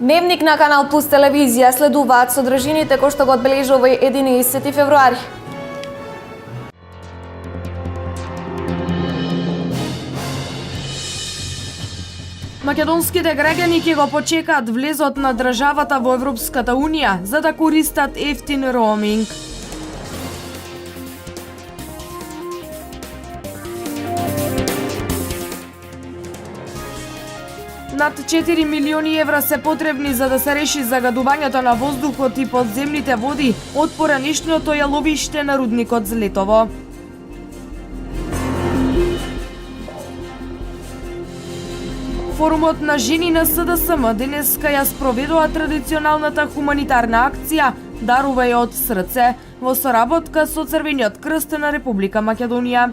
Дневник на Канал Плюс телевизија следуваат содржините кои што го одбележува 11 февруари. Македонските граѓани ќе го почекаат влезот на државата во Европската Унија за да користат ефтин роуминг. Над 4 милиони евра се потребни за да се реши загадувањето на воздухот и подземните води од поранешното јаловиште на рудникот Злетово. Форумот на жени на СДСМ денеска ја спроведува традиционалната хуманитарна акција Дарувај од срце во соработка со Црвениот крст на Република Македонија.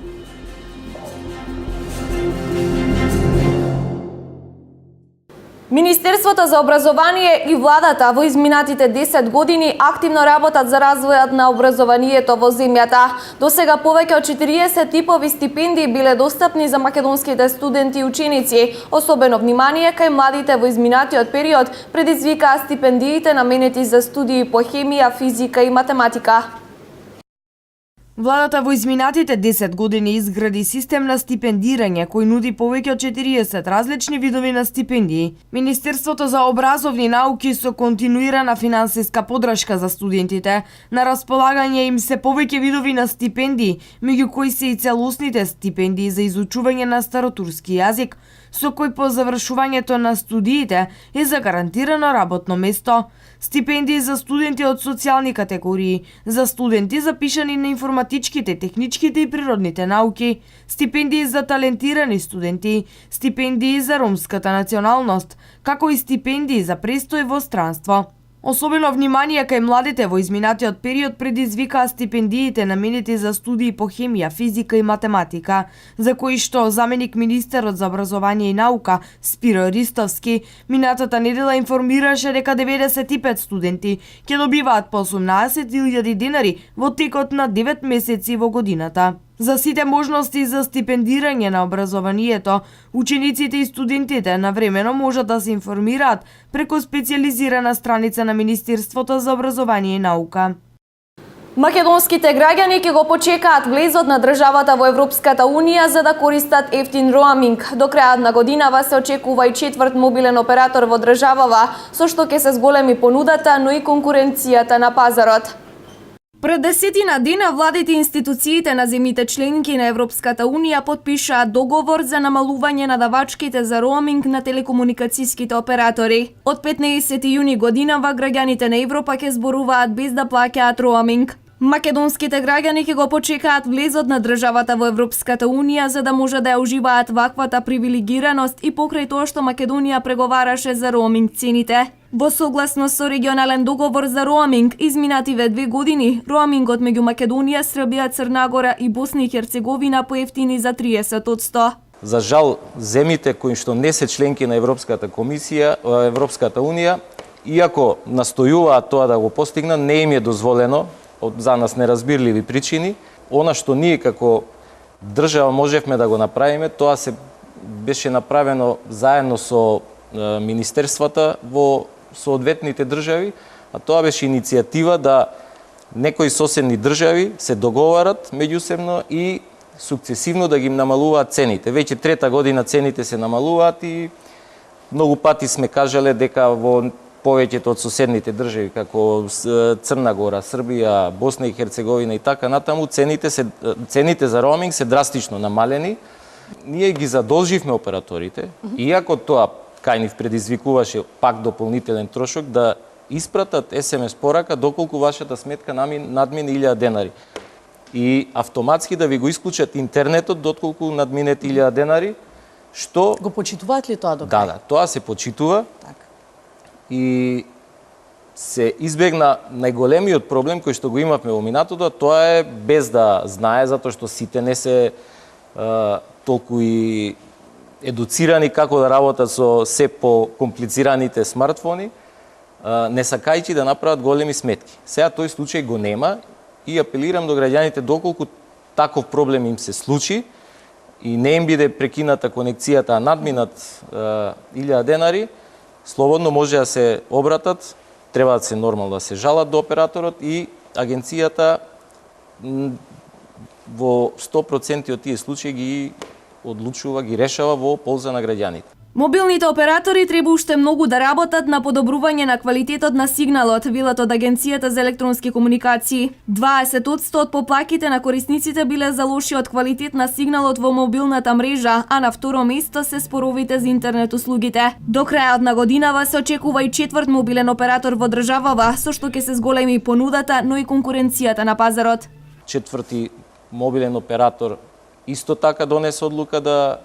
Министерството за образование и владата во изминатите 10 години активно работат за развојот на образованието во земјата. Досега повеќе од 40 типови стипендии биле достапни за македонските студенти и ученици. Особено внимание кај младите во изминатиот период предизвикаа стипендиите наменети за студии по хемија, физика и математика. Владата во изминатите 10 години изгради систем на стипендирање кој нуди повеќе од 40 различни видови на стипендии. Министерството за образовни науки со континуирана финансиска поддршка за студентите, на располагање им се повеќе видови на стипендии, меѓу кои се и целосните стипендии за изучување на старотурски јазик, со кој по завршувањето на студиите е загарантирано работно место. Стипендии за студенти од социјални категории, за студенти запишани на информатичките, техничките и природните науки, стипендии за талентирани студенти, стипендии за ромската националност, како и стипендии за престој во странство. Особено внимание кај младите во изминатиот период предизвикаа стипендиите наменети за студии по хемија, физика и математика, за кои што заменик министерот за образование и наука Спиро Ристовски минатата недела информираше дека 95 студенти ќе добиваат по 18.000 денари во текот на 9 месеци во годината. За сите можности за стипендирање на образованието, учениците и студентите навремено можат да се информираат преку специјализирана страница на Министерството за образование и наука. Македонските граѓани ќе го почекаат влезот на државата во Европската Унија за да користат ефтин роуминг. До крајот на годинава се очекува и четврт мобилен оператор во државава, со што ќе се зголеми понудата, но и конкуренцијата на пазарот. Пред 10 дена владите и институциите на земјите членки на Европската Унија потпишаа договор за намалување на давачките за роуминг на телекомуникацијските оператори. Од 15 јуни годинава граѓаните на Европа ќе зборуваат без да плаќаат роуминг. Македонските граѓани ќе го почекаат влезот на државата во Европската Унија за да може да ја уживаат ваквата привилегираност и покрај тоа што Македонија преговараше за роуминг цените. Во согласност со регионален договор за роуминг, изминативе 2 години, роумингот меѓу Македонија, Србија, Црна Гора и Босна и Херцеговина поевтини за 30%. За жал, земите кои што не се членки на Европската комисија, Европската Унија, иако настојуваат тоа да го постигнат, не им е дозволено од за нас неразбирливи причини. Она што ние како држава можевме да го направиме, тоа се беше направено заедно со министерствата во соодветните држави, а тоа беше иницијатива да некои соседни држави се договарат меѓусебно и сукцесивно да ги намалуваат цените. Веќе трета година цените се намалуваат и многу пати сме кажале дека во повеќето од соседните држави, како Црна Гора, Србија, Босна и Херцеговина и така натаму, цените за роуминг се драстично намалени. Ние ги задолживме операторите, иако тоа кај нив предизвикуваше пак дополнителен трошок, да испратат SMS порака доколку вашата сметка надмине 1000 денари. И автоматски да ви го исклучат интернетот доколку надмине 1000 денари, што... Го почитуваат ли тоа до крај? Да, тоа се почитува. Така. И се избегна најголемиот проблем кој што го имавме во минатото, тоа е без да знае, затоа што сите не се толку и едуцирани како да работат со се по комплицираните смартфони, не сакајќи да направат големи сметки. Сега тој случај го нема и апелирам до граѓаните доколку таков проблем им се случи и не им биде прекината конекцијата, а надминат 1000 денари, слободно може да се обратат, треба да се нормално да се жалат до операторот и агенцијата во 100% од тие случаи ги одлучува, ги решава во полза на граѓаните. Мобилните оператори треба уште многу да работат на подобрување на квалитетот на сигналот, велат од Агенцијата за електронски комуникации. 20% од поплаките на корисниците биле за лошиот квалитет на сигналот во мобилната мрежа, а на второ место се споровите за интернет услугите. До крајот на годинава се очекува и четврт мобилен оператор во државава, со што ќе се зголеми понудата, но и конкуренцијата на пазарот. Четврти мобилен оператор исто така донесе одлука да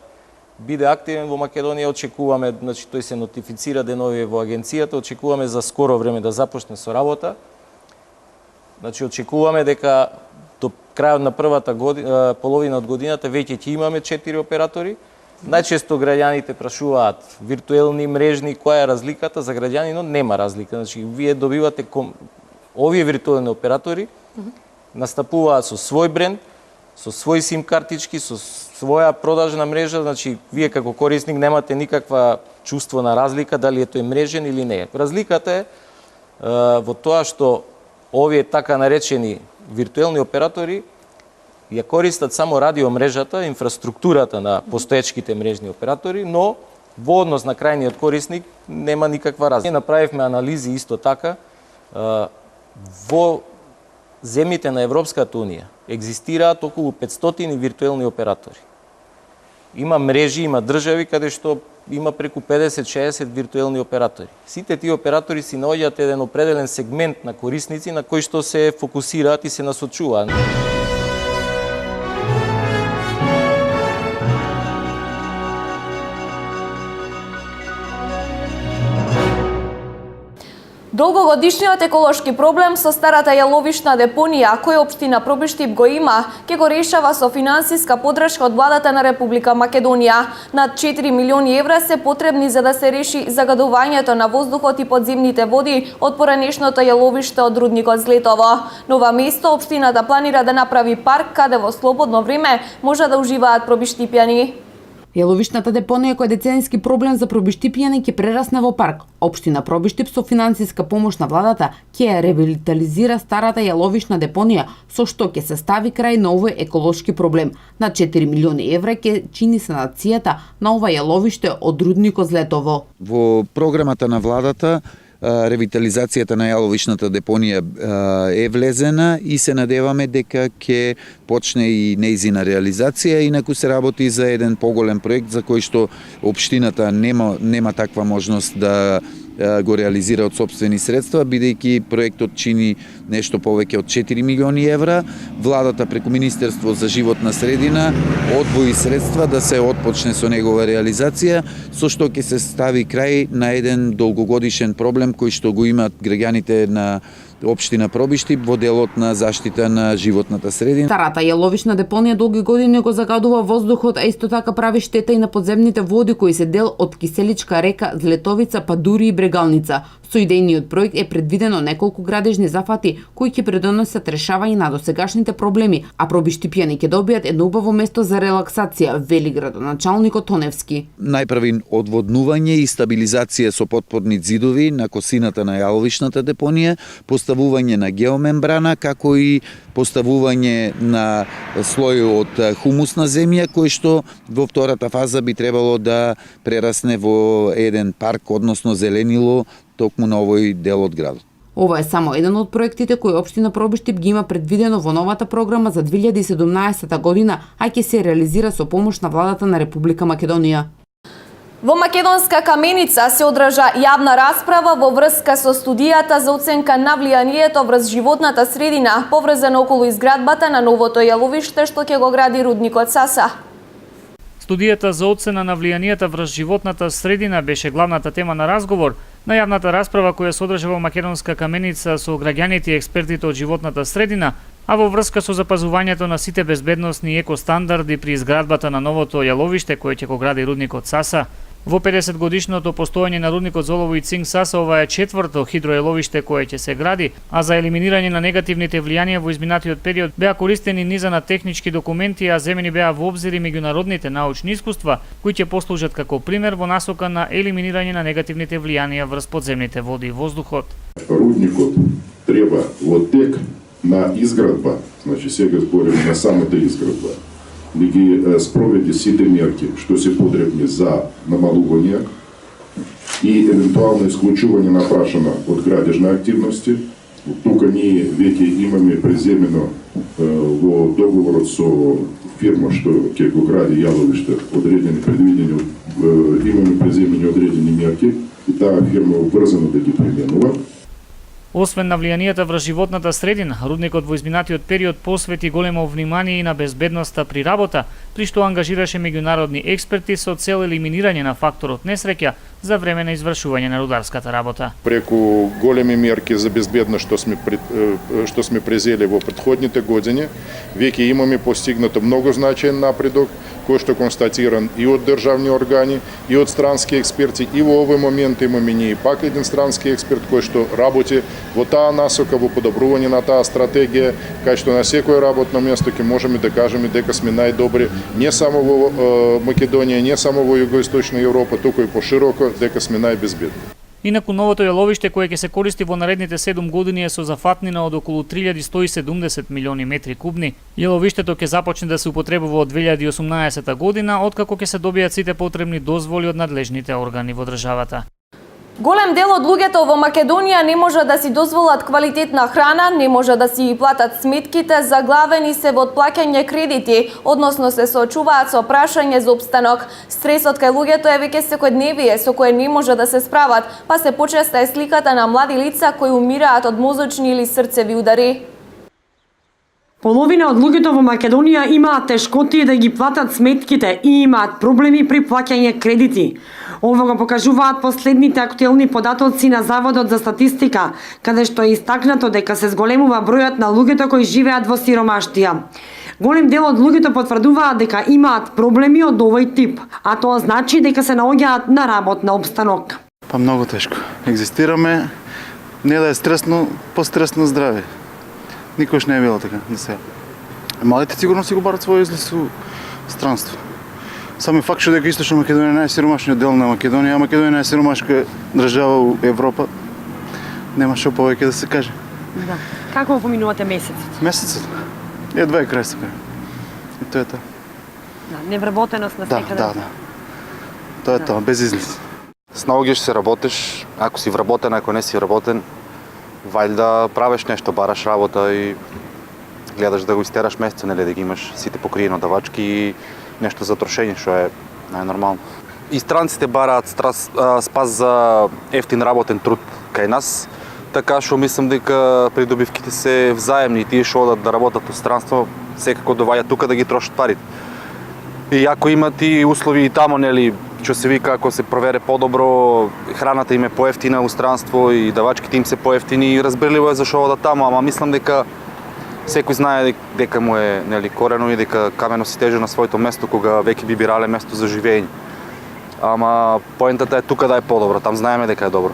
биде активен во Македонија. Очекуваме, значи тој се нотифицира денови во агенцијата, очекуваме за скоро време да започне со работа. Значи очекуваме дека до крајот на првата половина од годината веќе ќе имаме 4 оператори. Најчесто граѓаните прашуваат виртуелни мрежни, која е разликата за граѓанинот? Нема разлика. Значи вие добивате овие виртуелни оператори настапуваат со свој бренд, со свој сим картички, со своја продажна мрежа, значи вие како корисник немате никаква чувство на разлика дали е тој мрежен или не. Разликата е во тоа што овие така наречени виртуелни оператори ја користат само радиомрежата, инфраструктурата на постоечките мрежни оператори, но во однос на крајниот корисник нема никаква разлика. Ние направивме анализи исто така во земјите на Европската Унија екзистираат околу 500 виртуелни оператори. Има мрежи, има држави каде што има преку 50-60 виртуелни оператори. Сите тие оператори си наоѓаат еден определен сегмент на корисници на кои што се фокусираат и се насочуваат. Долгогодишниот еколошки проблем со старата јаловишна депонија, кој општина Пробиштип го има, ќе го решава со финансиска поддршка од владата на Република Македонија. Над 4 милиони евра се потребни за да се реши загадувањето на воздухот и подземните води од поранешното јаловиште од рудникот Злетово. Нова место општината планира да направи парк каде во слободно време може да уживаат пробиштипјани. Јаловишната депонија која е деценски проблем за пробиштипјани ќе прерасне во парк. Општина Пробиштип со финансиска помош на владата ќе ја ревитализира старата јаловишна депонија, со што ќе се стави крај на овој еколошки проблем. На 4 милиони евра ќе чини санацијата на ова јаловиште од рудникот Злетово. Во програмата на владата ревитализацијата на јаловишната депонија е влезена и се надеваме дека ќе почне и нејзина реализација, инаку се работи за еден поголем проект за кој што општината нема таква можност да го реализира од сопствени средства, бидејќи проектот чини нешто повеќе од 4 милиони евра. Владата преку Министерство за животна средина одвои средства да се отпочне со негова реализација, со што ќе се стави крај на еден долгогодишен проблем кој што го имаат граѓаните на општина Пробиштип во делот на заштита на животната средина. Старата јаловишна депонија долги години го загадува воздухот, а исто така прави штета и на подземните води кои се дел од киселичка река Злетовица, па дури и Брегалница. Со идејниот проект е предвидено неколку градежни зафати кои ќе предонесат решавање на досегашните проблеми, а пробиштипјани ќе добијат едно убаво место за релаксација, вели градоначалникот Тоневски. Најпрви одводнување и стабилизација со потпорни ѕидови на косината на јаловишната депонија, поставување на геомембрана, како и поставување на слој од хумусна земја, кој што во втората фаза би требало да прерасне во еден парк, односно зеленило, токму на овој дел од градот. Ова е само еден од проектите кои општина Пробиштип ги има предвидено во новата програма за 2017 година, а ќе се реализира со помош на владата на Република Македонија. Во Македонска Каменица се одржа јавна расправа во врска со студијата за оценка на влијанието врз животната средина, поврзана околу изградбата на новото јаловиште што ќе го гради рудникот Саса. Студијата за оцена на влијанието врз животната средина беше главната тема на разговор на јавната расправа која се одржа во Македонска Каменица со граѓаните и експертите од животната средина, а во врска со запазувањето на сите безбедносни и екостандарди при изградбата на новото јаловиште кое ќе го гради рудникот Саса. Во 50 годишното постоење на рудникот за олово и цинк Саса, ова е четврто хидроеловиште кое ќе се гради, а за елиминирање на негативните влијанија во изминатиот период беа користени низа на технички документи, а земени беа во обзир и меѓународните научни искуства, кои ќе послужат како пример во насока на елиминирање на негативните влијанија врз подземните води и воздухот. Рудникот треба во тек на изградба, значи сега зборим на самата изградба, да ги спроведе сите мерки што се потребни за намалување и евентуално исклучување на прашана од градежна активности. Тука ние веќе имаме преземено во договорот со фирма што ќе го гради јаловиште одредени предвидени, имаме преземени одредени мерки и таа фирма обврзана да ги применува. Освен на влијанијата врз животната средина, рудникот во изминатиот период посвети големо внимание и на безбедноста при работа, при што ангажираше меѓународни експерти со цел елиминирање на факторот несреќа за време на извршување на рударската работа. Преку големи мерки за безбедност што сме презели во претходните години, веќе имаме постигнато многу значаен напредок, кој што констатиран и од државни органи, и од странски експерти, и во овој момент имаме ние пак еден странски експерт кој што работи во таа насока, во подобрување на таа стратегија, кај што на секој работно место ќе можеме да кажеме дека сме најдобри не само во Македонија, не само во југоисточна Европа, туку и пошироко, дека сме најбезбедни. Инаку новото јаловиште кое ќе се користи во наредните 7 години е со зафатнина од околу 3170 милиони метри кубни. Јаловиштето ќе започне да се употребува од 2018 година, откако ќе се добијат сите потребни дозволи од надлежните органи во државата. Голем дел од луѓето во Македонија не може да си дозволат квалитетна храна, не може да си платат сметките, заглавени се во отплаќање кредити, односно се соочуваат со прашање за опстанок. Стресот кај луѓето е веќе секојдневие со кое не може да се справат, па се почеста е сликата на млади лица кои умираат од мозочни или срцеви удари. Половина од луѓето во Македонија имаат тешкоти да ги платат сметките и имаат проблеми при плаќање кредити. Ова го покажуваат последните актуелни податоци на Заводот за статистика, каде што е истакнато дека се зголемува бројот на луѓето кои живеат во сиромаштија. Голем дел од луѓето потврдуваат дека имаат проблеми од овој тип, а тоа значи дека се наоѓаат на работна обстанок. Па многу тешко. Екзистираме, не да е стресно, постресно здраве. Никош не е било така до сега. Малите сигурно си го барат својот излез со странство. Само факт што дека Источна Македонија е најсиромашниот дел на Македонија, а Македонија е најсиромашка држава во Европа, нема што повеќе да се каже. Да. Како поминувате месецот? Месецот? Едва е крај сега. И тоа е тоа. Да, невработеност на секаде. Да. Тоа е тоа, без излез. Снаоѓаш се работиш, ако си вработен, ако не си вработен, вајда правиш нешто, бараш работа и гледаш да го истераш месецот, нели да ги имаш сите покриено давачки и нешто за трошење, што е најнормално. И странците бараат спас за ефтин работен труд кај нас, така што мислам дека придобивките се взаемни и тие што одат да работат во странство, секако доваѓаат тука да ги трошат парите. И ако имат и услови и тамо, нели, што се вика, ако се провере подобро, храната им е поевтина у странство и давачките им се поевтини и разбирливо е зашо одат тамо, ама мислам дека секој знае дека му е, нели, корено и дека камено си тежи на своето место кога веќе би бирале место за живење. Ама поентата е тука да е подобро, там знаеме дека е добро.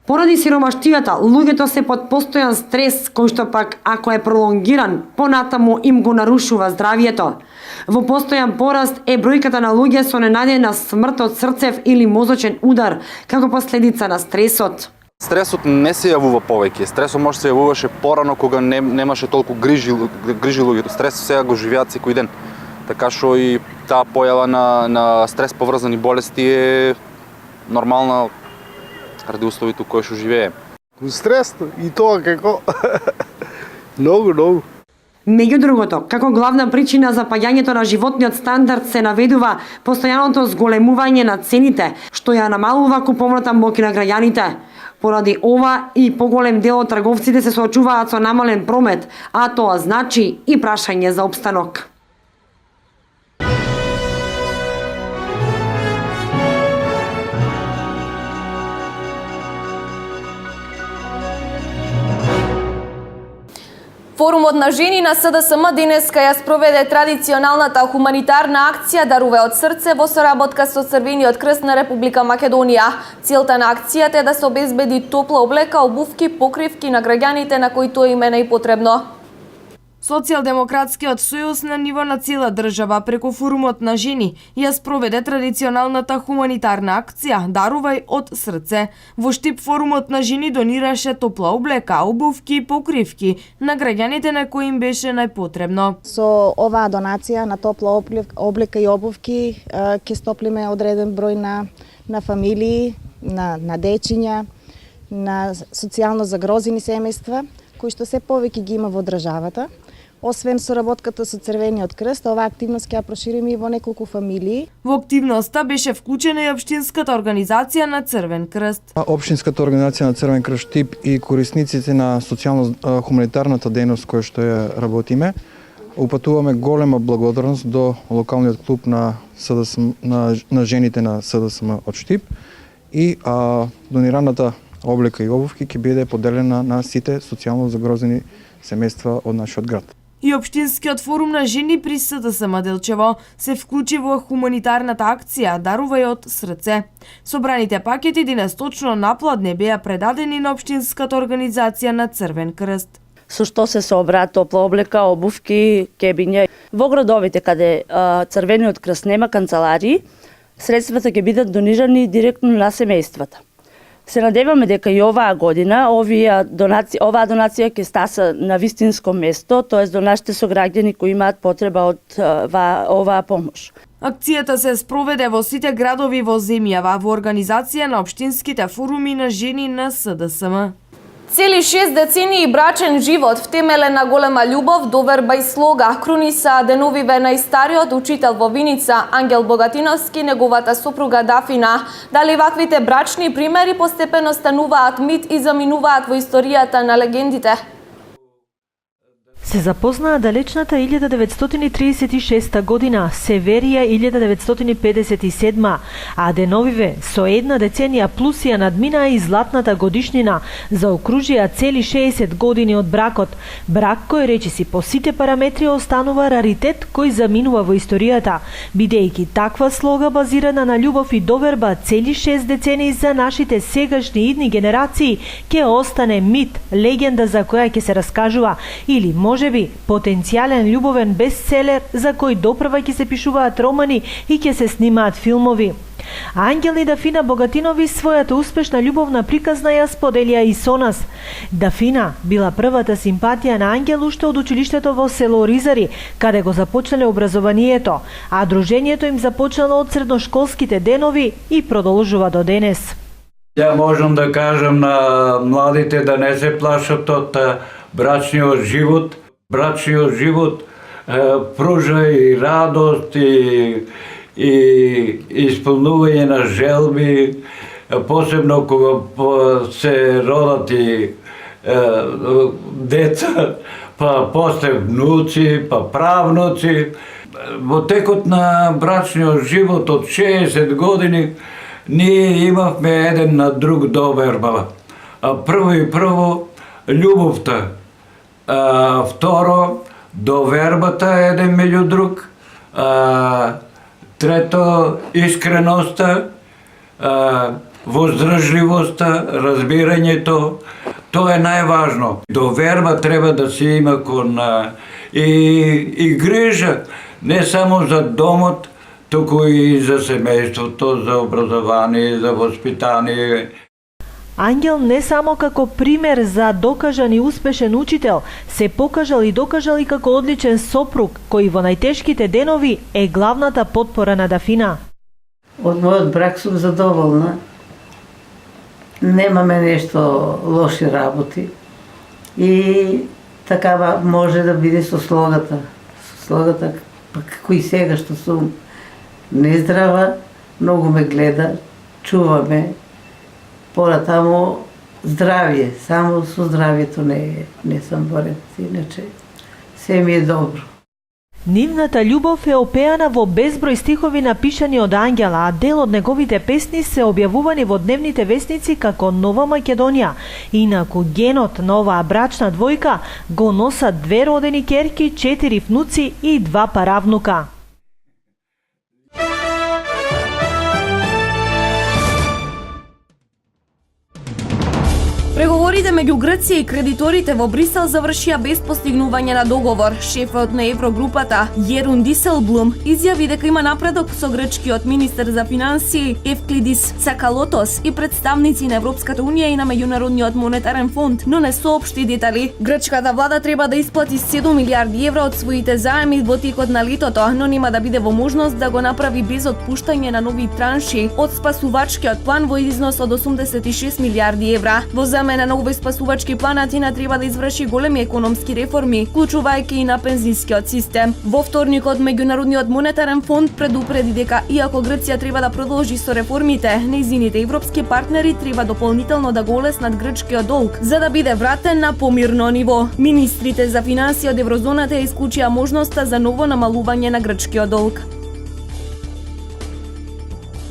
Поради сиромаштијата, луѓето се под постојан стрес, кој што пак, ако е пролонгиран, понатаму им го нарушува здравието. Во постојан пораст е бројката на луѓе со ненадејна смрт од срцев или мозочен удар, како последица на стресот. Стресот не се јавува повеќе. Стресот може се јавуваше порано кога немаше толку грижи луѓето. Стресот сега го живеат секој ден. Така што и таа појава на стрес поврзани болести е нормална ради условите кои што живее. Стресно и тоа како многу. Меѓу другото, како главна причина за паѓањето на животниот стандард се наведува постојаното зголемување на цените, што ја намалува куповната моќ на граѓаните. Поради ова и поголем дел од трговците се соочуваат со намален промет, а тоа значи и прашање за опстанок. Форумот на жени на СДСМ денеска ја спроведе традиционалната хуманитарна акција Даруве од срце во соработка со Црвениот крст на Република Македонија. Целта на акцијата е да се обезбеди топла облека, обувки, покривки на граѓаните на кои тоа им е најпотребно. Социјалдемократскиот сојуз на ниво на цела држава преку Форумот на жени ја спроведе традиционалната хуманитарна акција Дарувај од срце. Во Штип Форумот на жени донираше топла облека, обувки и покривки на граѓаните на кои им беше најпотребно. Со оваа донација на топла облека и обувки ќе стоплиме одреден број на фамилии, на дечиња, на социјално загрозени семејства, кои што се повеќе ги има во државата. Освен соработката со Црвениот крст, оваа активност ќе ја прошириме и во неколку фамилии. Во активноста беше вклучена и општинската организација на Црвен крст. Општинската организација на Црвен крст Штип и корисниците на социјално-хуманитарната дејност која што ја работиме, упатуваме голема благодарност до локалниот клуб на жените на СДСМ од Штип и донираната облека и обувки ќе биде поделена на сите социјално загрозени семејства од нашиот град. И Општинскиот форум на жени при СДСМ Делчево се вклучи во хуманитарната акција Дарувај од срце. Собраните пакети денес точно напладне беа предадени на Општинската организација на Црвен крст. Со што се собраат топла облека, обувки, кебиња. Во градовите каде Црвениот крст нема канцеларии, средствата ќе бидат донирани директно на семејствата. Се надеваме дека и оваа година оваа донација ќе стаса на вистинско место, т.е. до нашите сограѓани кои имаат потреба од оваа помош. Акцијата се спроведе во сите градови во земјава во организација на Општинските форуми на жени на СДСМ. Цели 6 децении брачен живот, втемелен на голема љубов, доверба и слога, круниса деновиве најстариот учител во Виница, Ангел Богатиновски, неговата сопруга Дафина. Дали ваквите брачни примери постепено стануваат мит и заминуваат во историјата на легендите? Се запознаа далечната 1936 година, Северија 1957, а деновиве со една деценија плюс ја надминаа и златната годишнина, заокружија цели 60 години од бракот. Брак кој речиси по сите параметри останува раритет кој заминува во историјата, бидејќи таква слога базирана на љубов и доверба цели 6 децении за нашите сегашни идни генерации ќе остане мит, легенда за која ќе се раскажува или можеби потенцијален љубовен бестселер за кој допрва ќе се пишуваат романи и ќе се снимаат филмови. Ангел и Дафина Богатинови својата успешна љубовна приказна ја споделија и со нас. Дафина била првата симпатија на Ангел уште од училиштето во село Ризари, каде го започнале образованието, а дружењето им започнало од средношколските денови и продолжува до денес. Ја можам да кажам на младите да не се плашат од брачниот живот. Брачниот живот пружа и радост и исполнување на желби, посебно кога се родат и деца, па после внуци, па правнуци. Во текот на брачниот живот од 60 години ние имавме еден на друг доверба. Прво љубовта, второ довербата еден меѓу друг, трето искреноста, воздржливоста, разбирањето. Тоа е најважно. Доверба треба да се има кон и грижа не само за домот, туку и за семејството, за образование, за воспитание. Ангел не само како пример за докажан и успешен учител, се покажал и докажал и како одличен сопруг, кој во најтешките денови е главната потпора на Дафина. Од мојот брак сум задоволна. Немаме нешто лоши работи. И такава може да биде со слогата. Со слогата, па како и сега што сум нездрава, многу ме гледа, чуваме. Понатаму здравје, само со здравјето не сум борец, иначе се ми е добро. Нивната љубов е опеана во безброј стихови напишани од Ангела, а дел од неговите песни се објавувани во дневните весници како Нова Македонија. Инаку генот на оваа брачна двојка го носат 2 родени ќерки, 4 внуци и 2 паравнука. Преговорите меѓу Грција и кредиторите во Брисел завршија без постигнување на договор. Шефот на Еврогрупата, Јерун Диселблум, изјави дека има напредок со грчкиот министер за финансии Евклидис Цакалотос и представници на Европската унија и на Меѓународниот монетарен фонд, но не соопшти детали. Грчката влада треба да исплати 7 милиарди евра од своите заеми во текот на летото, но нема да биде во можност да го направи без отпуштање на нови транши од спасувачкиот план во износ од 86 милиарди евра. Во замена на овој спасувачки план Атина треба да изврши големи економски реформи, вклучувајќи и на пензискиот систем. Во вторникот Меѓународниот монетарен фонд предупреди дека иако Грција треба да продолжи со реформите, нејзините европски партнери треба дополнително да го олеснат грчкиот долг за да биде вратен на помирно ниво. Министрите за финансии од еврозоната исклучија можноста за ново намалување на грчкиот долг.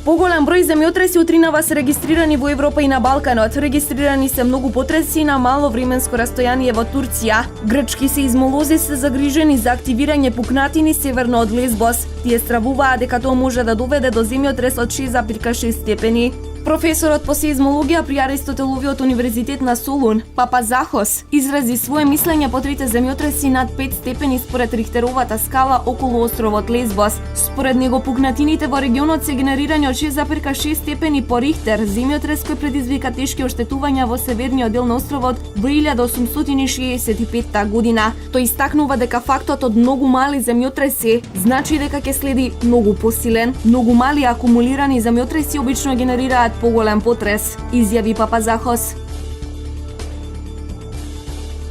Поголем број земјотреси утринава се регистрирани во Европа и на Балканот. Регистрирани се многу потреси на мало временско растојание во Турција. Грчки сеизмолози се загрижени за активирање пукнатини северно од Лесбос. Тие стравуваат дека тоа може да доведе до земјотрес од 6,6 степени. Професорот по сеизмологија при Аристотеловиот универзитет на Солун, Папазахос, изрази свое мислење по трите земјотреси над 5 степени според Рихтеровата скала околу островот Лесбос. Според него пукнатините во регионот се генерирани од 6,6 степени по Рихтер, земјотрес кој предизвика тешки оштетувања во северниот дел на островот во 1865 година. Тој истакнува дека фактот од многу мали земјотреси значи дека ќе следи многу посилен. Многу мали акумулирани земјотреси обично генерираат поголем потрес, изјави Папазахос.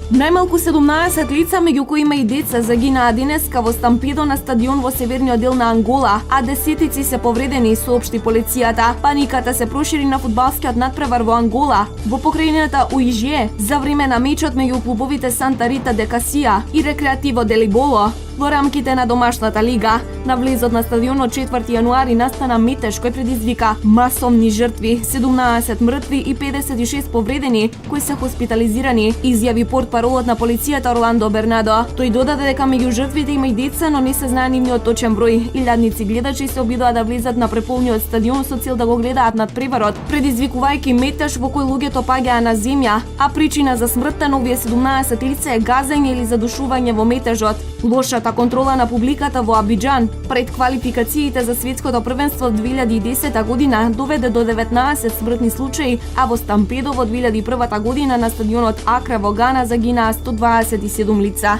Најмалку 17 лица, меѓу кои има и деца, загинаа денеска во стампедо на стадион во северниот дел на Ангола, а десетици се повредени, соопшти полицијата. Паниката се прошири на фудбалскиот надпревар во Ангола, во покрајината Уиже, за време на мечот меѓу клубовите Санта Рита де Касија и Рекреативо Делиболо. Во рамките на домашната лига, на влезот на стадионот 4 јануари настана метеж кој предизвика масовни жртви, 17 мртви и 56 повредени, кои се хоспитализирани, изјави портпаролот на полицијата Орландо Бернадо. Тој додаде дека меѓу жртвите има и деца, но не се знае нивниот точен број. Илјадници гледачи се обидоа да влезат на преполниот стадион со цел да го гледаат надпреварот, предизвикувајќи метеж во кој луѓето паѓаа на земја, а причина за смртта на овие 17 лица е газење или задушување во метежот. Лошата контрола на публиката во Абиџан пред квалификациите за светското првенство 2010 година доведе до 19 смртни случаи, а во стампедо во 2001 година на стадионот Акра во Гана загинаа 127 лица.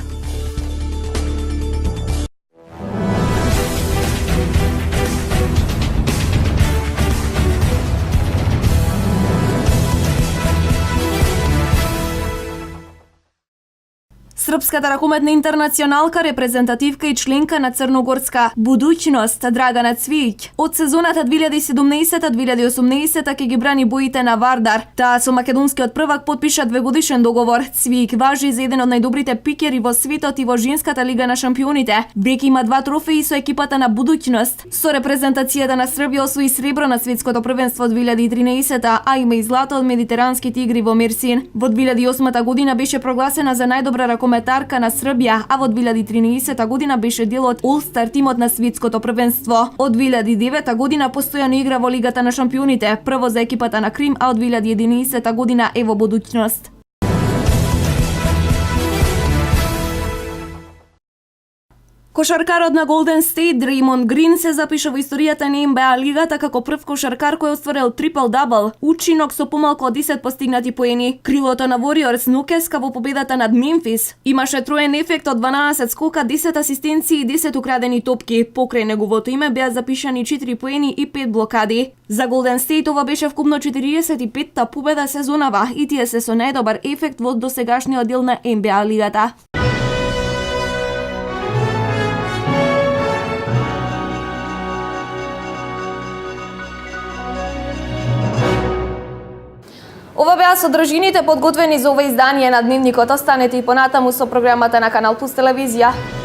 Српската ракометна интернационалка, репрезентативка и членка на Црногорска будуќност Драгана Цвиќ од сезоната 2017-2018 ќе ги брани боите на Вардар. Таа со македонскиот првак потпиша 2-годишен договор. Цвиќ важи за еден од најдобрите пикери во светот и во женската лига на шампионите. Бек има 2 трофеи со екипата на будуќност. Со репрезентацијата на Србија освои сребро на светското првенство 2013, а има и злато од медитеранските игри во Мерсин. Во 2008 година беше прогласена за најдобра ракометарка на Србија, а во 2013 година беше дел од All-Star тимот на светското првенство. Од 2009 година постојано игра во Лигата на шампионите, прво за екипата на Крим, а од 2011 година е во будуќност. Кошаркарот на Голден Стейт Дреймонд Грин се запиша во историјата на НБА лигата како прв кошаркар кој остварил трипл-дабл, учинок со помалку од 10 постигнати поени. Крилото на Warriors Нукеска во победата над Мемфис имаше троен ефект од 12 скока, 10 асистенции и 10 украдени топки. Покрај неговото име беа запишани 4 поени и 5 блокади. За Голден Стейт ова беше вкупно 45-та победа сезонава и тие се со најдобар ефект во досегашниот дел на НБА лигата. Ова беа содржините подготвени за ова издание на Дневникот. Останете и понатаму со програмата на Канал Плюс телевизија.